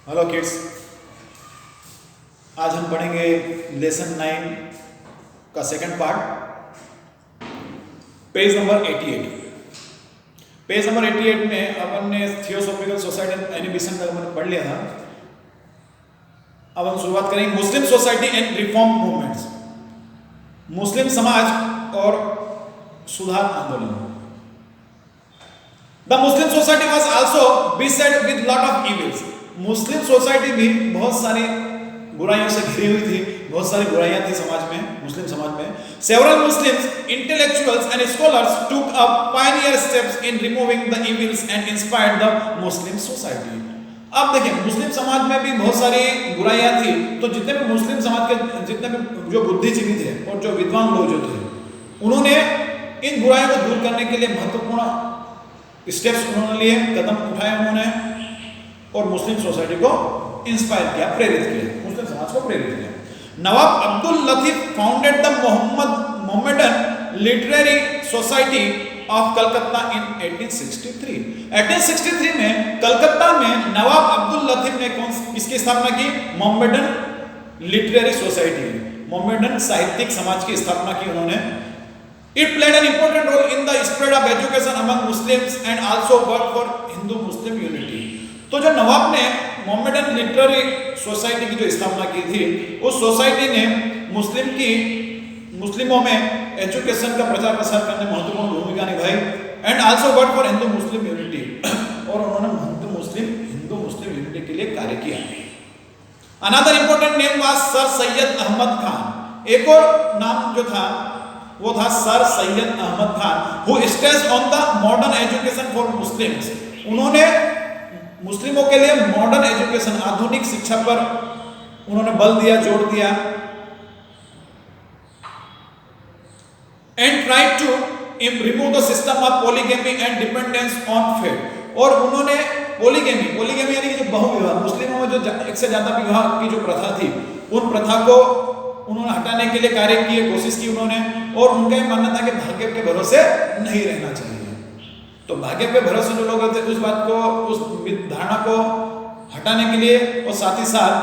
Hello kids, आज हम पढ़ेंगे लेसन 9 का second part, page number 88। Page number 88 में अपन ने थियोसॉफिकल सोसाइटी एंड एनिबिशन का अपन पढ़ लिया था। अब हम शुरुआत करेंगे मुस्लिम सोसाइटी एंड रिफॉर्म मूवमेंट्स, मुस्लिम समाज और सुधार आंदोलन। The Muslim society was also beset with lot of evils। Muslim society भी बहुत सारी बुराइयों से घिरी हुई थी, बहुत सारी बुराइयां थी समाज में, मुस्लिम समाज में। Several Muslims intellectuals and scholars took up pioneer steps in removing the evils and inspired the Muslim society। अब देखिए, मुस्लिम समाज में भी बहुत सारी बुराइयां थी, तो जितने भी मुस्लिम समाज के जितने भी जो बुद्धिजीवी थे और जो विद्वान लोग जो थे, उन्होंने इन बुराइयों को दूर करने के लिए महत्वपूर्ण स्टेप्स उन्होंने लिए, कदम उठाए उन्होंने, और मुस्लिम सोसाइटी को इंस्पायर किया, प्रेरित किया, मुस्लिम समाज को प्रेरित किया। Nawab Abdul Latif founded the Mohammedan literary society of Calcutta in 1863। 1863 में कलकत्ता में नवाब अब्दुल लतीफ ने इसकी स्थापना की, मोहम्मदन लिटरेरी सोसाइटी, मोहम्मदन साहित्यिक समाज की स्थापना की उन्होंने। It played an important role in the spread of education among Muslims and also worked for Hindu-Muslim unity। तो जो नवाब ने मोहम्मदन लिटरेरी सोसाइटी की जो स्थापना की थी, उस सोसाइटी ने मुस्लिमों में एजुकेशन का प्रचार प्रसार करने में महत्वपूर्ण भूमिका निभाई and also work for Hindu Muslim unity, और उन्होंने हिंदू मुस्लिम यूनिटी के लिए कार्य किया। Another important name was sir Syed Ahmed Khan. एक और नाम जो था वो था sir Syed Ahmed Khan, who stressed on the modern education for Muslims. उन्होंने मुस्लिमों के लिए मॉडर्न एजुकेशन, आधुनिक शिक्षा पर उन्होंने बल दिया, जोर दिया। And tried to remove the system of polygamy and dependence on faith. और उन्होंने पॉलीगैमी यानी कि जो बहुविवाह, मुस्लिमों में जो एक से ज्यादा विवाह की जो प्रथा थी, उन प्रथा को उन्होंने हटाने के लिए कार्य किए, कोशिश की उन्होंने। और उनका यह मानना था कि भाग्य के भरोसे नहीं रहना चाहिए। तो भाग्य पे भरोसे जो लोग थे, उस बात को, उस धारणा को हटाने के लिए और साथ ही साथ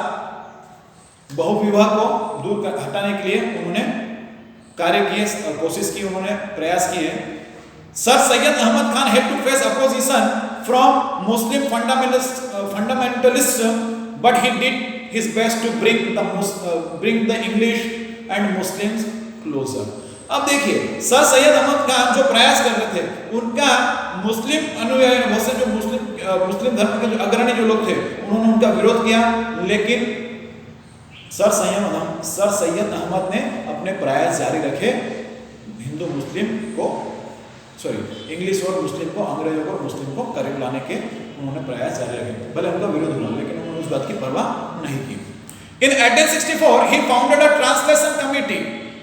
बहुविवाह को दूर हटाने के लिए उन्होंने कार्य किए, कोशिश की, उन्होंने प्रयास किए। Sir Syed Ahmed Khan had to face opposition from Muslim fundamentalist, but he did his best to bring the English and Muslims closer। अब देखिए, सर सैयद अहमद खान जो प्रयास कर रहे थे, उनका मुस्लिम अनुयायी, बहुत से जो मुस्लिम धर्म के जो अग्रणी जो लोग थे, उन्होंने उनका विरोध किया, लेकिन सर सैयद अहमद ने अपने प्रयास जारी रखे, हिंदू मुस्लिम को इंग्लिश और मुस्लिम को, अंग्रेजों को मुस्लिम को करीब लाने के उन्होंने प्रयास जारी रखे। भले उनका विरोध हुआ, लेकिन उन्होंने उस बात की परवाह नहीं की। इन 1864 ही फाउंडेड अ ट्रांसलेशन कमिटी,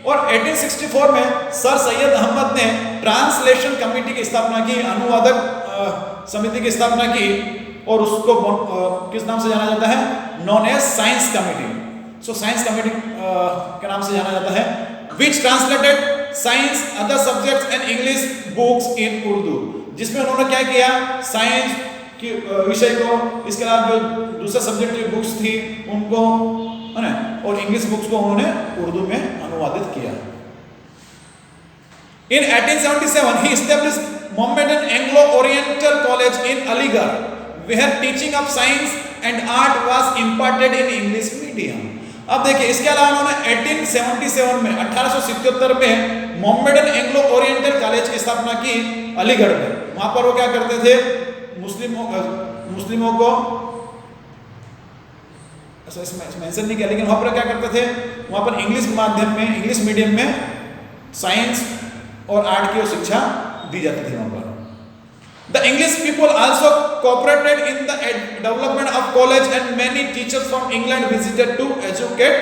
और 1864 में सर सैयद अहमद ने ट्रांसलेशन कमिटी की स्थापना की, अनुवादक समिति की स्थापना की, और उसको किस नाम से जाना जाता है? Known as science committee. So science committee के नाम से जाना जाता है, which translated science, other subjects and English books in Urdu, जिसमें उन्होंने क्या किया, साइंस के विषय को, इसके अलावा जो दूसरे सब्जेक्ट की बुक्स थी उनको, है ना, और इंग्लिश बुक्स को उन्होंने उर्दू में अनुवादित किया। इन 1877 he established Mohammedan Anglo-Oriental College in Aligarh, where teaching of science and art was imparted in English medium। अब देखिए, इसके अलावा उन्होंने 1877 में 1877 में मोहम्मदन एंग्लो ओरिएंटल कॉलेज की स्थापना की अलीगढ़ में। वहां पर वो क्या करते थे, मुस्लिमों को मेंशन नहीं किया, लेकिन वहां पर क्या करते थे, वहां पर इंग्लिश मीडियम में साइंस और आर्ट की शिक्षा दी जाती थी वहां पर। The English people also cooperated in the development of college and many teachers from England visited to educate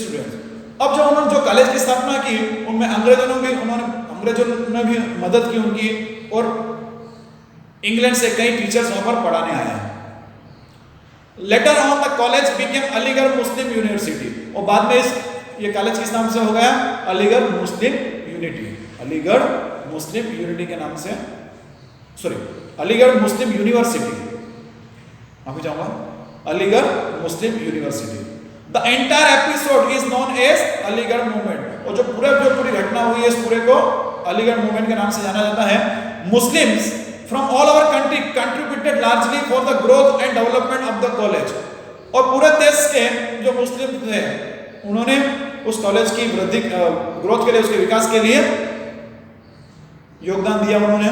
students। अब जो उन्होंने जो कॉलेज की स्थापना की, उनमें अंग्रेजों ने भी मदद की उनकी, और इंग्लैंड से कई टीचर्स वहां पर पढ़ाने आए हैं। Later on the college became Aligarh Muslim university, और बाद में ये कॉलेज किस नाम से हो गया? Aligarh Muslim unity. Aligarh Muslim unity के नाम से, अलीगढ़ मुस्लिम यूनिवर्सिटी, माफी चाहूंगा, Aligarh Muslim university. The entire episode is known as Aligarh movement, और जो पूरी घटना हुई है इस पूरे को अलीगढ़ मूवमेंट के नाम से जाना जाता है। Muslims from all over country contributed largely for the growth and development of the college, और पूरे देश के जो मुस्लिम थे उन्होंने उस कॉलेज की वृद्धि ग्रोथ के लिए, उसके विकास के लिए योगदान दिया उन्होंने।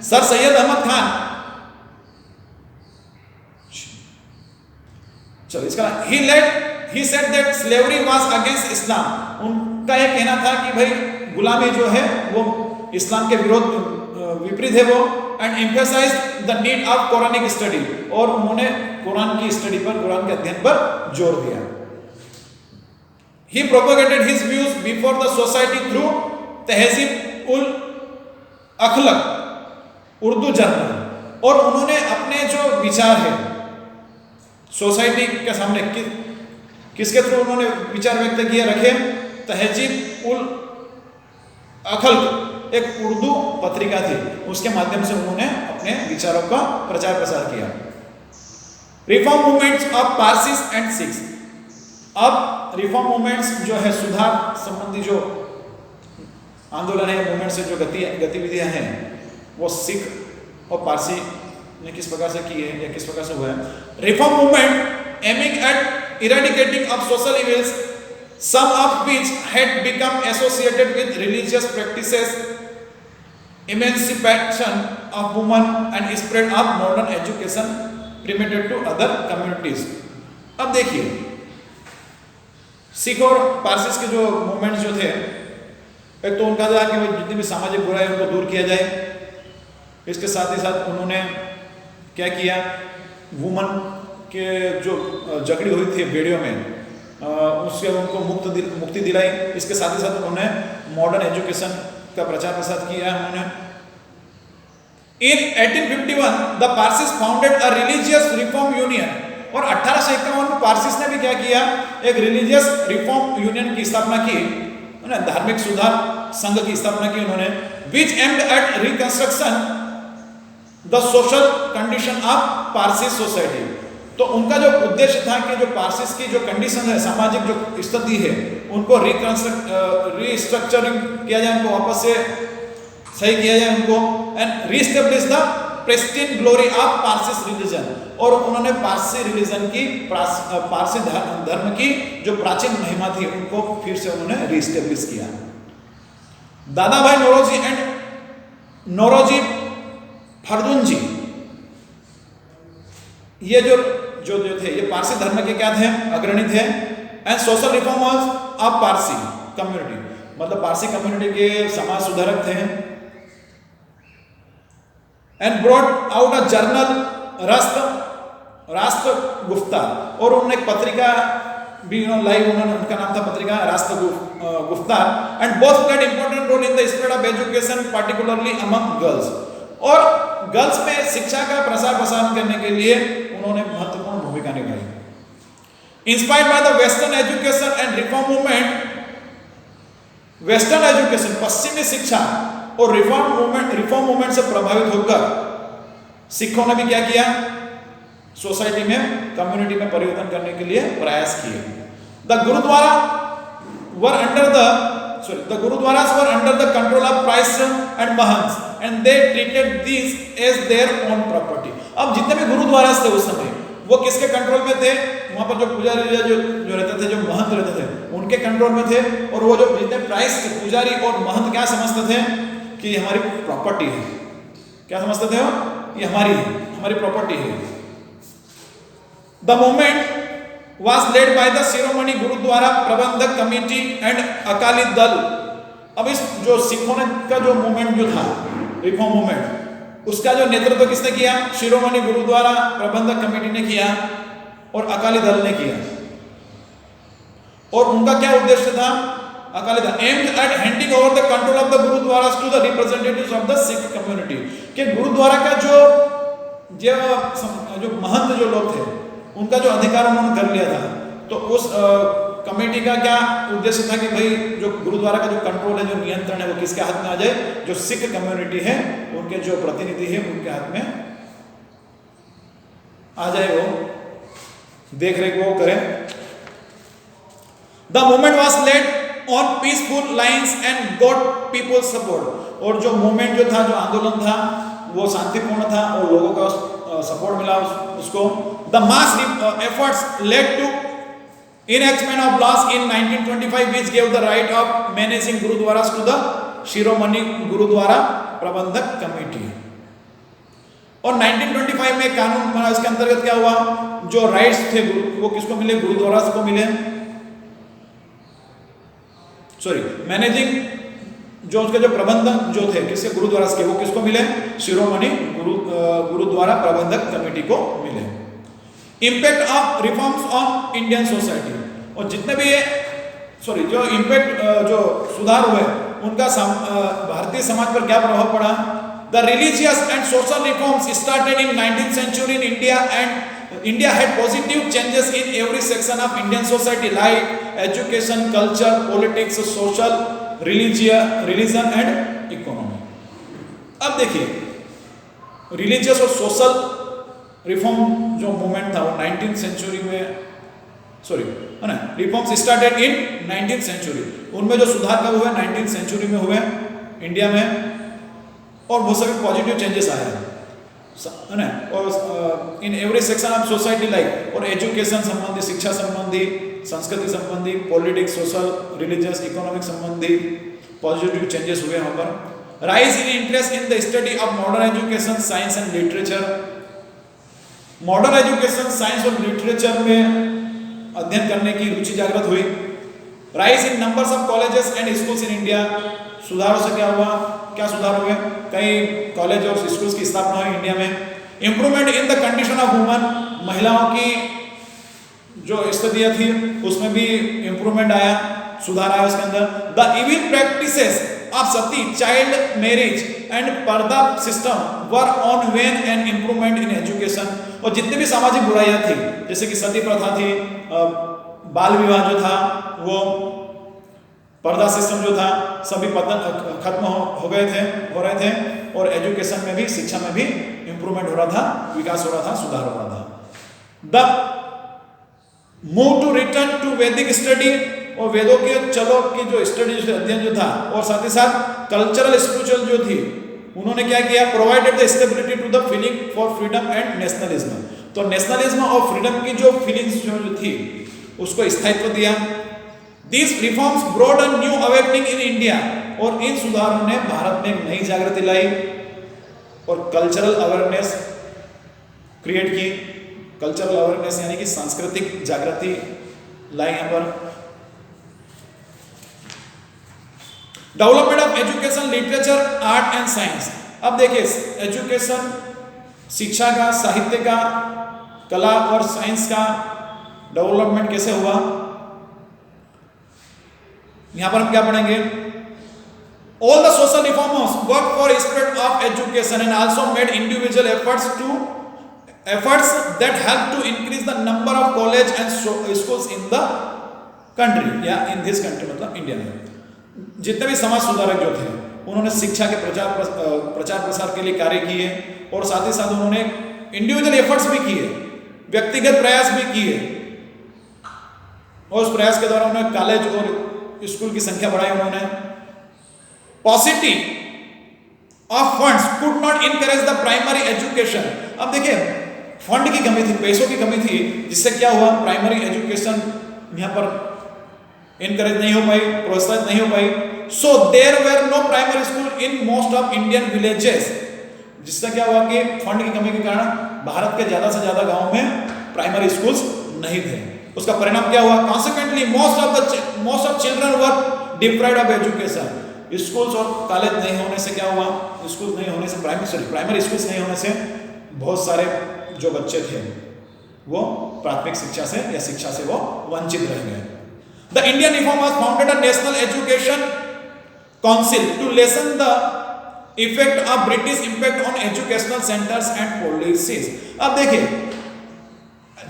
सर सैयद अहमद खान, चलो इसका he said that slavery was against Islam, उनका यह कहना था कि भाई गुलामी जो है वो इस्लाम के विपरीत है वो, and emphasized the need of Quranic study, और उन्होंने कुरान की स्टडी पर, कुरान के अध्ययन पर जोर दिया। He propagated his views before the society through तहजीब उल अखलक उर्दू जर्नल, और उन्होंने अपने जो विचार है सोसाइटी के सामने किसके थ्रू उन्होंने विचार व्यक्त किए रखे, तहजीब उल अखलक एक उर्दू पत्रिका थी, उसके माध्यम से उन्होंने अपने विचारों का प्रचार प्रसार किया। Reform movements of Parsis and Sikhs, अब रिफॉर्म मूवमेंट्स जो है सुधार संबंधी जो आंदोलन है, मूवमेंट से जो गतिविधियां हैं वो सिख और पारसी ने किस प्रकार से की है या किस प्रकार से हुआ है। Reform movement aiming at eradicating of social evils, some of which had become associated with religious practices, emancipation of women and spread of modern education permitted to other communities। अब देखिए सिख और पारसीज के जो मूवमेंट्स जो थे, एक तो उनका था कि वो जितनी भी सामाजिक बुराई उनको दूर किया जाए, इसके साथ ही साथ उन्होंने क्या किया, वुमन के जो जकड़ी हुई थी बेड़ियों में उससे उनको मुक्ति दिलाई, इसके साथ ही साथ उन्होंने मॉडर्न एजुकेशन का प्रचार प्रसार किया उन्होंने। इन 1851 the Parsis founded a religious reform union, और 1851 में पारसीज ने भी क्या किया, एक रिलीजियस रिफॉर्म यूनियन की स्थापना की, उन्होंने धार्मिक सुधार संघ की स्थापना की उन्होंने, which aimed at reconstruction the social condition of Parsi society. तो उनका जो उद्देश्य था कि जो पारसीज की जो कंडीशन है, सामाजिक जो स्थिति है, उनको रिस्ट्रक्चरिंग किया जाए, उनको वापस से सही किया जाए उनको, and reestablish the pristine glory of Parsis religion, और उन्होंने पारसी रिलीजन की, पारसी धर्म की जो प्राचीन महिमा थी उनको फिर से उन्होंने रीस्टेब्लिश किया। दादा भाई नौरोजी एंड नौरोजी फरदुनजी, ये जो थे ये पारसी धर्म के क्या थे, अग्रणी थे, and social reformers of Parsi community, मतलब पारसी कम्युनिटी के समाज सुधारक थे, and brought out a journal राष्ट्र गुफ्ता, और उन्होंने एक पत्रिका भी लाई, उनका नाम था पत्रिका Rast Goftar, and both played important role in the spread of education particularly among girls, और गर्ल्स में शिक्षा का प्रसार प्रसार करने के लिए उन्होंने महत्वपूर्ण भूमिका निभाई। Inspired by the western education and reform movement, western education पश्चिमी शिक्षा और रिफॉर्म मूवमेंट से प्रभावित होकर सिखों ने भी क्या किया, सोसाइटी में, कम्युनिटी में परिवर्तन करने के लिए प्रयास किए। The Gurudwaras were under the control of priests and mahants, and they treated these as their own property। अब जितने भी गुरुद्वारास थे उस समय वो किसके कंट्रोल में थे, वहां पर जो पुजारी जो रहते थे, जो महंत रहते थे, उनके कंट्रोल में थे, और वो जो जितने प्राइस्ट पुजारी और महंत क्या समझते थे कि हमारी प्रॉपर्टी है, क्या समझते थे वो, ये हमारी प्रॉपर्टी है। The movement was led by the शिरोमणि गुरुद्वारा प्रबंधक कमेटी एंड अकाली दल। अब इस जो सिखों का जो मूवमेंट जो था, रिफॉर्म मूवमेंट, उसका जो नेतृत्व किसने किया, शिरोमणि गुरुद्वारा प्रबंधक कमेटी ने किया और अकाली दल ने किया। और उनका क्या उद्देश्य था, Akali Dal aimed at handing over the control of the Gurudwaras to the representatives of the Sikh community, कि गुरुद्वारा का जो महंत जो लोग थे उनका जो अधिकार उन्होंने कर लिया था, तो उस कमेटी का क्या उद्देश्य था कि भाई जो गुरुद्वारा का जो कंट्रोल है, जो नियंत्रण है, वो किसके हाथ में आ जाए, जो सिख कम्युनिटी है उनके जो प्रतिनिधि है उनके हाथ में आ जाए वो। देख रेख वो करें। The movement was laid on peaceful lines and got people support. और जो मूवमेंट जो था, जो आंदोलन था, वो शांतिपूर्ण था और लोगों का सपोर्ट मिला उसको। The mass efforts led to enactment of laws in 1925 which gave the right of managing gurudwaras to the शिरोमणि गुरुद्वारा प्रबंधक कमेटी। और 1925 में कानून बना, इसके अंतर्गत क्या हुआ, जो राइट्स थे वो किसको मिले, गुरुद्वारा को मिले, सॉरी मैनेजिंग जो उसके जो प्रबंधक जो थे किसके, गुरुद्वारा के, वो किसको मिले, शिरोमणि गुरुद्वारा प्रबंधक कमेटी को मिले। Impact of reforms on Indian society, और जितने भी सॉरी जो इम्पैक्ट जो सुधार हुए उनका भारतीय समाज पर क्या प्रभाव पड़ा। The religious and social reforms started in 19th century in India and India had positive changes in every section of Indian society like education, culture, politics, social, religion and economy। अब देखिए रिलीजियस और social reform जो movement था वो 19th century में, sorry है ना, reforms started in 19th century, उनमें जो सुधार कब हुए, 19th century में हुए इंडिया में, और बहुत सारे पॉजिटिव चेंजेस आए है ना। और in every section of society like, और एजुकेशन संबंधी, शिक्षा संबंधी, संस्कृति संबंधी, पॉलिटिक्स, सोशल, रिलीजियस, इकोनॉमिक संबंधी पॉजिटिव चेंजेस हुए वहां पर। Rise in interest in the study of modern education, science and literature, modern education, science और लिटरेचर में अध्ययन करने की रुचि जागृत हुई। Rise in numbers of colleges and schools in India, सुधारों से क्या हुआ, क्या सुधार हुए, कई कॉलेज और स्कूल्स की स्थापना हुई इंडिया में। Improvement in the condition of women, महिलाओं की जो स्थितियां थी उसमें भी इंप्रूवमेंट आया, सुधार आया उसके अंदर। The evil practices of sati, child marriage and purdah system were on wane and improvement in education, और जितनी भी सामाजिक बुराइयां थी जैसे कि सती प्रथा थी, बाल विवाह जो था, वो पर्दा सिस्टम जो था, सभी खत्म हो रहे थे, और एजुकेशन में भी, शिक्षा में भी इंप्रूवमेंट हो रहा था, विकास हो रहा था, सुधार हो रहा था। The move to return to Vedic study, और वेदों के चलो की जो स्टडी अध्ययन जो था, और साथ ही साथ कल्चरल स्पिरिचुअल जो थी, उन्होंने क्या किया, provided the stability to the feeling for freedom and nationalism, तो नेशनलिज्म और फ्रीडम की जो फीलिंग्स जो थी उसको स्थायित्व दिया। These reforms brought a new awakening in India, और इन सुधारों ने भारत में एक नई जागृति लाई और कल्चरल अवेयरनेस क्रिएट की। कल्चरल अवेयरनेस यानी कि सांस्कृतिक जागृति लाई यहाँ पर। Development of education, literature, art and science, अब देखिए एजुकेशन, शिक्षा का, साहित्य का, कला और साइंस का डेवलपमेंट कैसे हुआ, यहां पर हम क्या पढ़ेंगे। All the social reformers work for spread of education and also made individual efforts that help to increase the number of college and schools in the country, या इन दिस कंट्री मतलब India में। जितने भी समाज सुधारक जो थे उन्होंने शिक्षा के प्रचार प्रसार के लिए कार्य किए, और साथ ही साथ उन्होंने इंडिविजुअल एफर्ट्स भी किए, व्यक्तिगत प्रयास भी किए, और उस प्रयास के द्वारा उन्होंने कॉलेज और स्कूल की संख्या बढ़ाई उन्होंने। पॉसिटी of funds could not encourage the primary education, अब देखिए फंड की कमी थी, पैसों की कमी थी, जिससे क्या हुआ, प्राइमरी एजुकेशन यहाँ पर इनकरेज नहीं हो पाई, प्रोत्साहित नहीं हो पाई। So there were no primary school in most of Indian villages, जिससे क्या हुआ कि फंड की कमी के कारण भारत के ज्यादा से ज्यादा गांवों में प्राइमरी स्कूल्स नहीं थे। उसका परिणाम क्या हुआ, consequently most of children were deprived of education, schools और कॉलेज नहीं होने से क्या हुआ, स्कूल नहीं होने से, प्राइमरी स्कूल्स नहीं होने से बहुत सारे जो बच्चे थे वो प्राथमिक शिक्षा से या शिक्षा से वो वंचित रह गए। The Indian reform was founded a national education council to lessen the effect of British impact on educational centres and policies. अब देखिए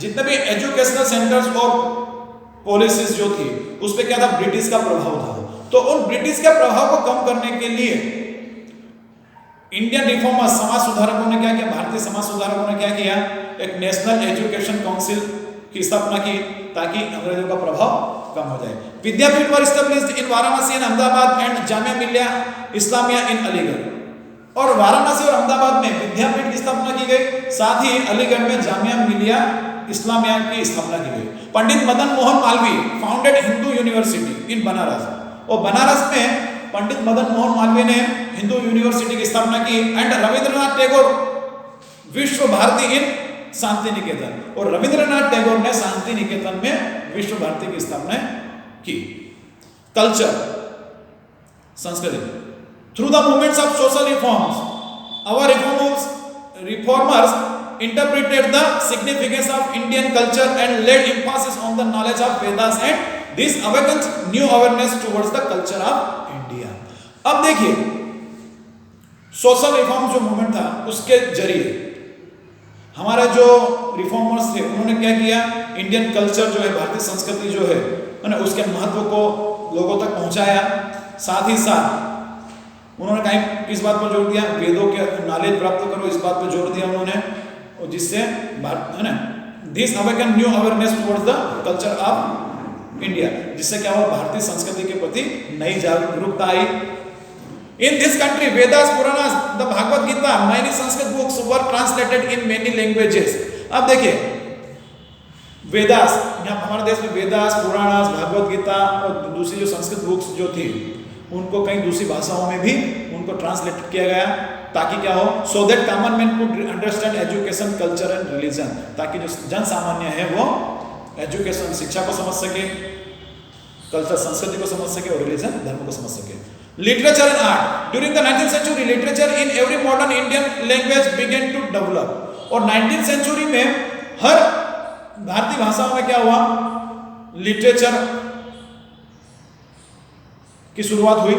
जितने भी एजुकेशनल सेंटर्स और पॉलिसीज जो थी उस पर क्या था, ब्रिटिश का प्रभाव था। तो उन ब्रिटिश के प्रभाव को कम करने के लिए इंडियन रिफॉर्मर्स, समाज सुधारकों ने क्या किया, भारतीय समाज सुधारकों ने क्या किया, एक नेशनल एजुकेशन काउंसिल की स्थापना की ताकि अंग्रेजों का प्रभाव कम हो जाए। Vidyapeeth were established in Varanasi and Ahmedabad and Jamia Millia Islamia इन अलीगढ़। और वाराणसी और अहमदाबाद में विद्यापीठ की स्थापना की गई, साथ ही अलीगढ़ में जामिया मिलिया इस्लामिया की स्थापना की गई। पंडित मदन मोहन मालवीय फाउंडेड हिंदू यूनिवर्सिटी इन बनारस। और बनारस में पंडित मदन मोहन मालवीय ने हिंदू यूनिवर्सिटी की स्थापना की। एंड रविंद्रनाथ टैगोर विश्व भारती इन शांति निकेतन। और रविंद्रनाथ टैगोर ने शांति निकेतन में विश्व भारती की स्थापना की। कल्चर, संस्कृति। Through the movements of social reforms our reformers interpreted the significance of Indian culture and laid emphasis on the knowledge of Vedas, and this awakened new awareness towards the culture of India। अब देखिए social reform जो movement था उसके जरिए हमारे जो reformers थे उन्होंने क्या किया, इंडियन कल्चर जो है, भारतीय संस्कृति जो है ना, उसके महत्व को लोगों तक पहुंचाया। साथ ही साथ उन्होंने कहीं किस बात पर जोर दिया, वेदों के नॉलेज प्राप्त करो, इस बात पर जोर दिया उन्होंने, और जिससे है ना this awaken new awareness towards the culture of India, जिससे क्या हुआ, भारतीय संस्कृति के प्रति नई जागरूकता आई। In this country Vedas, Puranas, the Bhagavad Gita, many Sanskrit books were translated in many languages. अब देखिए वेदास, यहाँ हमारे देश में वेदास, पुराणास, भागवत गीता और दूसरी जो संस्कृत बुक्स जो थी उनको कई दूसरी भाषाओं में भी उनको ट्रांसलेट किया गया, ताकि क्या हो, so that common man could understand education, culture and religion, ताकि जो जन सामान्य है वो एजुकेशन, शिक्षा को समझ सके, कल्चर, संस्कृति को समझ सके, और रिलीजन, धर्म को समझ सके। Literature and art during the 19th century, literature in every modern Indian language began to develop. और 19th सेंचुरी में हर भारतीय भाषाओं में क्या हुआ, लिटरेचर की शुरुआत हुई,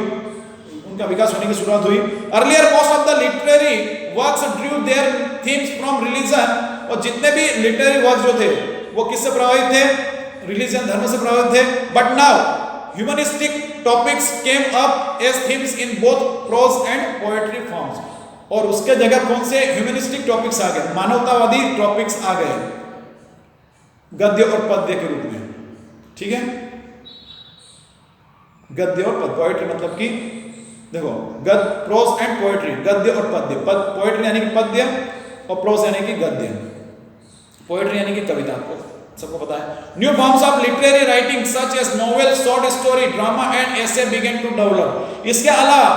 उनका विकास होने की शुरुआत हुई। Earlier most of the literary works drew their themes from religion. और जितने भी लिटरेरी वर्क्स जो थे वो किससे प्रभावित थे, रिलीजन, धर्म से प्रभावित थे। But now humanistic topics came up as themes in both prose and poetry forms. और उसके जगह कौन से ह्यूमनिस्टिक टॉपिक्स आ गए, मानवतावादी टॉपिक्स आ गए गद्य और पद्य के रूप में। ठीक है, गद्य और पद्य, पोएट्री मतलब कि देखो गद्य, प्रोज एंड पोएट्री, गद्य और पद्य, पोएट्री यानी कि पद्य और प्रोज यानी कि गद्य, पोएट्री यानी कि कविता, आपको सबको पता है। New forms of literary writing such as novel, short story, drama and essay began to develop. इसके अलावा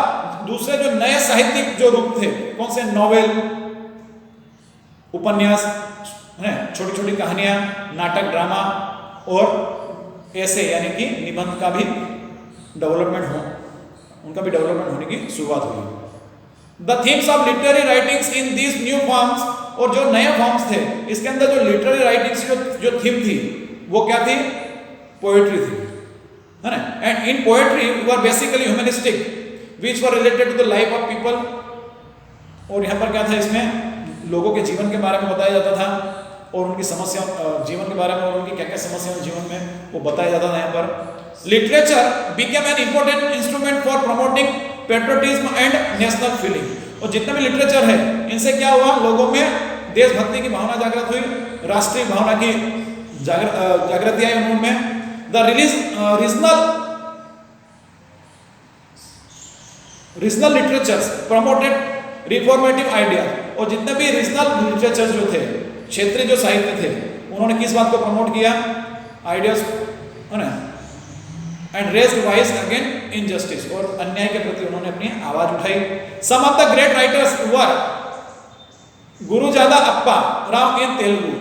दूसरे जो नए साहित्यिक जो रूप थे, कौन से, नॉवेल, उपन्यास, छोटी छोटी कहानियां, नाटक, ड्रामा और ऐसे यानी कि निबंध का भी डेवलपमेंट हो, उनका भी डेवलपमेंट होने की शुरुआत हुई। The themes of literary writings in these new forms, और जो नए फॉर्म्स थे इसके अंदर जो लिटरेरी राइटिंग्स जो थीम थी वो क्या थी, पोएट्री थी, है ना। And in poetry were basically humanistic which were related to the life of people. और यहाँ पर क्या था, इसमें लोगों के जीवन के बारे में बताया जाता था और उनकी समस्याओं, जीवन के बारे में और उनकी क्या क्या समस्याएं जीवन में वो बताया जाता था यहाँ पर। Literature became an important instrument for promoting patriotism and national feeling. और जितने भी लिटरेचर है इनसे क्या हुआ, लोगों में देशभक्ति की भावना जागृत हुई, राष्ट्रीय भावना की जागृति आई उनमें। The regional literatures promoted reformative idea. और जितने भी रीजनल लिटरेचर जो थे, क्षेत्रीय जो साहित्य थे, उन्होंने किस बात को प्रमोट किया, आइडियाज, है ना, and raised voice against injustice, और अन्याय के प्रति उन्होंने अपनी आवाज उठाई। सम ऑफ द ग्रेट राइटर्स वर गुरुजादा अप्पा राव इन तेलुगु।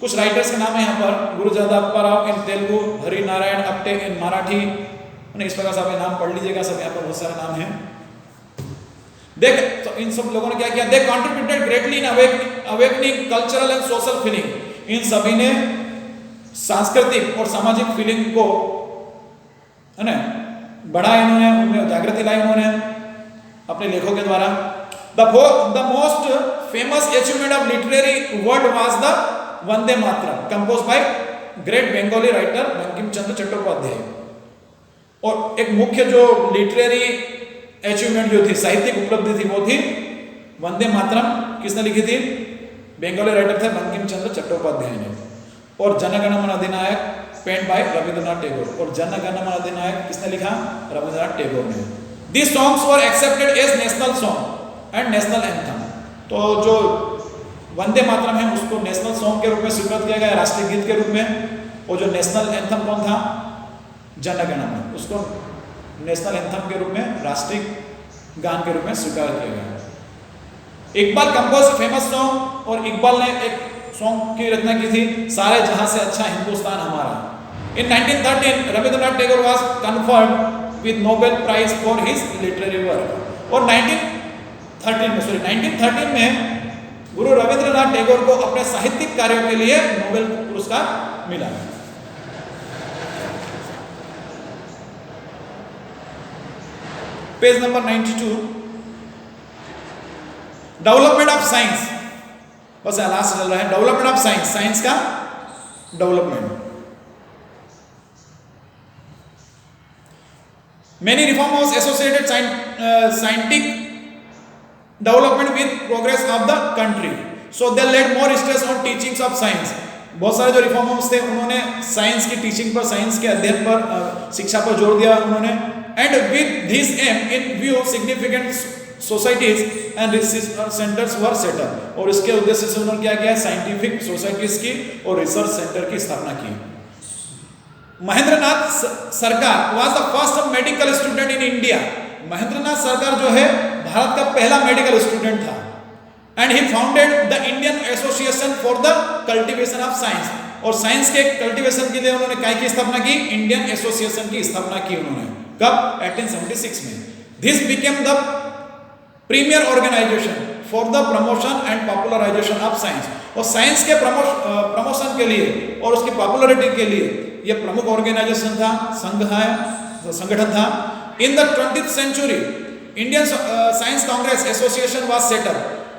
कुछ राइटर्स के नाम है यहाँ पर, गुरुजादा अप्पा राव इन तेलुगु, हरि नारायण अप्टे इन मराठी। इस प्रकार से आप नाम पढ़ लीजिएगा, सब यहाँ पर बहुत सारे नाम हैं। देख, तो इन सब लोगों ने क्या किया, they contributed greatly in awakening cultural and social feeling. इन सभी ने सांस्कृतिक और सामाजिक फीलिंग को, है ना, बढ़ाया इन्होंने, उनमें जागृति लाई उन्होंने अपने लेखों के द्वारा। The most famous achievement of literary world was the Vande Mataram, compose by great Bengali writer Bankim Chandra Chattopadhyay. और एक मुख्य जो लिटरेरी अचीवमेंट जो थी, साहित्यिक उपलब्धि थी, वो थी वंदे मातरम। किसने लिखी थी, बंगाली राइटर थे बंकिम चंद्र चट्टोपाध्याय ने। और जन गण मन अधिनायक पेन बाय रविंद्रनाथ टैगोर, और जन गण मन अधिनायक किसने लिखा? रविंद्रनाथ टैगोर ने। These songs were accepted as national song and national anthem। तो जो वंदे मातरम है उसको नेशनल सॉन्ग के रूप में स्वीकृत किया गया, राष्ट्रीय गीत के रूप में, और जो नेशनल एंथम कौन था? जन गण मन, उसको नेशनल एंथम के रूप में, राष्ट्रीय गान के रूप में स्वीकार किया गया। इकबाल कंपोज फेमस सॉन्ग, और इकबाल ने एक सॉन्ग की रचना की थी, सारे जहां से अच्छा हिंदुस्तान हमारा। In 1913 Rabindranath Tagore was conferred with Nobel prize for his literary work, और 1913 में गुरु रविंद्रनाथ टैगोर को अपने साहित्यिक कार्यों के लिए नोबेल पुरस्कार मिला। Page number 92, development of science, बस लास्ट चल रहा है। डेवलपमेंट ऑफ साइंस, साइंस का development. Many reformers associated scientific development with progress of the country, so they laid more stress on teachings of science। बहुत सारे जो रिफॉर्मर्स थे उन्होंने साइंस की टीचिंग पर, साइंस के अध्ययन पर, शिक्षा पर जोर दिया उन्होंने। And with this aim in view significant societies and research centres were set up, और इसके उद्देश्य से उन्होंने क्या किया? साइंटिफिक सोसाइटीज की और रिसर्च सेंटर की स्थापना की। महेंद्रनाथ सरकार was the first medical student in India. Mahendranath सरकार जो है भारत का पहला मेडिकल स्टूडेंट था। And he founded the Indian association for the cultivation of science, और साइंस के कल्टीवेशन के लिए उन्होंने काय की स्थापना की? इंडियन एसोसिएशन की स्थापना की उन्होंने। कब? 1876 में। This became the premier organisation for the promotion and popularisation of science, और साइंस के प्रमोशन के लिए और उसकी पॉपुलरिटी के लिए यह प्रमुख ऑर्गेनाइजेशन था, संगठन था। In the 20th century Indian science Congress association was set up,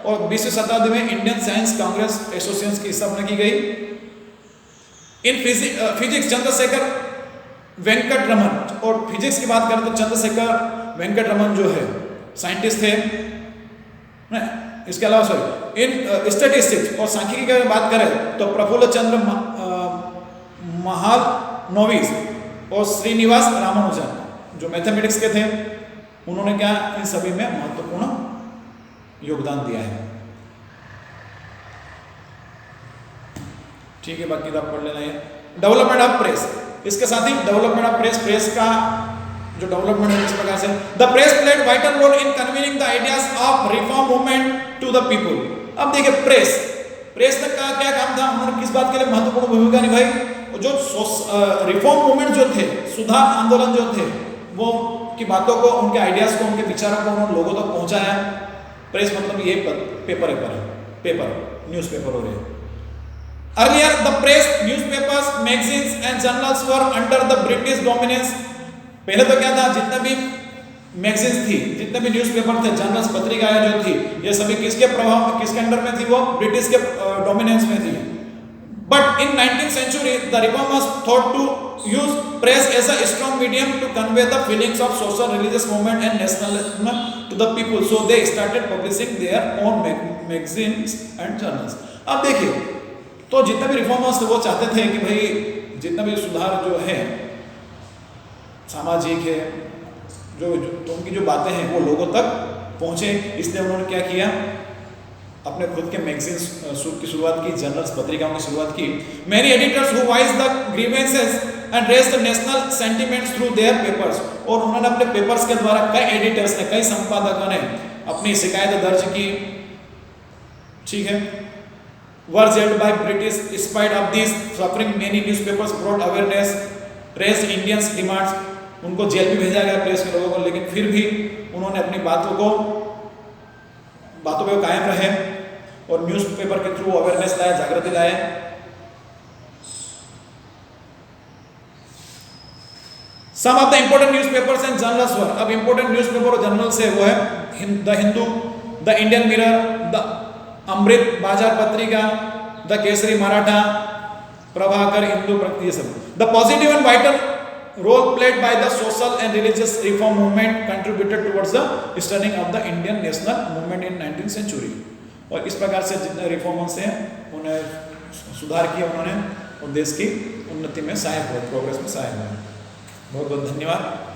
और 20वीं शताब्दी में इंडियन साइंस कांग्रेस एसोसिएशन की स्थापना की गई। इन फिजिक्स चंद्रशेखर वेंकट रमन, और फिजिक्स की बात करें तो चंद्रशेखर वेंकट रमन जो है साइंटिस्ट थे। इसके अलावा सॉरी इन स्टैटिस्टिक्स और सांख्यिकी की बात करें तो प्रफुल्ल चंद्र महालनोबिस और श्रीनिवास रामानुजन जो मैथमेटिक्स के थे, उन्होंने क्या इन सभी में महत्वपूर्ण योगदान दिया है। ठीक है, बाकी आप पढ़ लेना। है डेवलपमेंट ऑफ प्रेस, इसके साथ ही डेवलपमेंट ऑफ प्रेस, प्रेस का जो डेवलपमेंट है इस प्रकार से। The press played vital role in convening the ideas of reform movement to the people. अब देखिए प्रेस का क्या काम था, उन्होंने किस बात के लिए महत्वपूर्ण भूमिका निभाई? जो रिफॉर्म मूवमेंट जो थे, सुधार आंदोलन जो थे, वो की बातों को, उनके आइडियाज को, उनके विचारों को उन्होंने लोगों तक पहुंचाया। प्रेस मतलब ये पेपर न्यूज़पेपर हो रहे हैं। Earlier, the press, newspapers, magazines and journals were under the British dominance। पहले तो क्या था, जितने भी मैगजीन्स थी, जितने भी न्यूज़पेपर थे, जर्नल्स, पत्रिकाएं जो थी, ये सभी किसके प्रभाव में, किसके अंडर में थी? वो ब्रिटिश के डोमिनेंस में थी। But in 19th century, the reformers thought to use press as a strong medium to convey the feelings of social, religious movement and nationalism to the people, so they started publishing their own magazines and journals। अब देखिए, तो जितने भी reformers थे वो चाहते थे कि भाई जितना भी सुधार जो है सामाजिक है, जो उनकी जो बातें हैं वो लोगों तक पहुंचे, इसलिए उन्होंने क्या किया? अपने खुद के मैगजीन्स की शुरुआत की, जर्नल्स, पत्रिकाओं की शुरुआत की। Many editors who voice the grievances and raise the national sentiments through their papers, और उन्होंने अपने पेपर्स के द्वारा कई एडिटर्स ने, कई संपादकों ने अपनी शिकायत दर्ज की। ठीक है, were jailed by British। Despite of this suffering, many newspapers brought awareness, raised Indians' demands। उनको जेल भी भेजा गया प्रेस के लोगों को, लेकिन फिर भी उन्होंने अपनी बातों पे कायम रहे और न्यूज़पेपर के थ्रू अवेयरनेस लाए, जागृति लाए। Some of the important newspapers and journals were, अब important न्यूज़पेपर और जर्नल्स है वो है the Hindu, the Indian mirror, the Amrita Bazar Patrika, the Kesari Maratha, Prabhakar, Hindu, ये सब। The positive and vital role played by the social and religious reform movement contributed towards the stirring of the Indian national movement in 19th century। और इस प्रकार से जितने reformers हैं उन्हें सुधार किया उन्होंने, और देश की उन्नति में सहायक हुए, प्रोग्रेस में सहायक हुए। बहुत बहुत धन्यवाद।